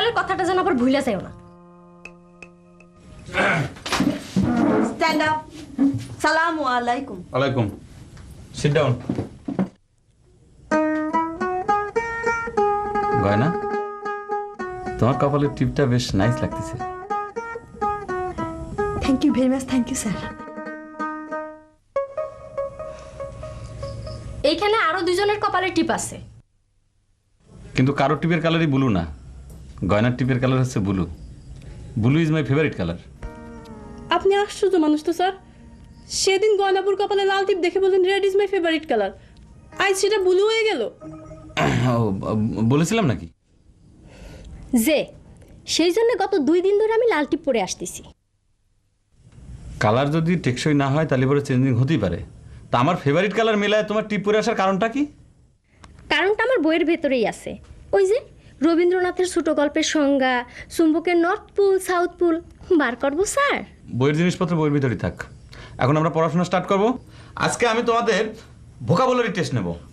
আজকালের কথাটা যেন আবার ভুলে যাও না। Stand up. সালামু আলাইকুম। ওয়ালাইকুম। Sit down. গয়না, তোমার কপালের টিপটা বেশ নাইস লাগতেছে। Thank you very much. Thank you sir. এইখানে আরো দুজনের কপালে টিপ আছে। কিন্তু কারোর টিপের কালারই ব্লু না, গয়নার টিপের কালার হচ্ছে blue. Blue is my favourite colour. আপনি আশ্চর্য মানুষ তো স্যার। সেদিন গয়নাপুর কপালে লাল টিপ দেখে বললেন red is my favourite colour, আজ সেটা ব্লু হয়ে গেল। বলেছিলাম নাকি? যে সেই জন্য গত 2 দিন ধরে আমি লাল টিপ পরে আসতেছি। কালার যদি টেকসই না হয় তাহলে পরে চেঞ্জিং হতেই পারে। তা আমার ফেভারিট কালার মেলায় তোমার টিপ পরে আসার কারণটা কি? কারণটা আমার বইয়ের ভেতরেই আছে। ওই যে রবীন্দ্রনাথের ছোট গল্পের সংজ্ঞা, চুম্বকের নর্থ পুল সাউথ পুল বার করবো স্যার। বইয়ের জিনিসপত্র বইয়ের ভিতরেই থাক। এখন আমরা পড়াশোনা স্টার্ট করব। আজকে আমি তোমাদের ভোকাবুলারি টেস্ট নেব।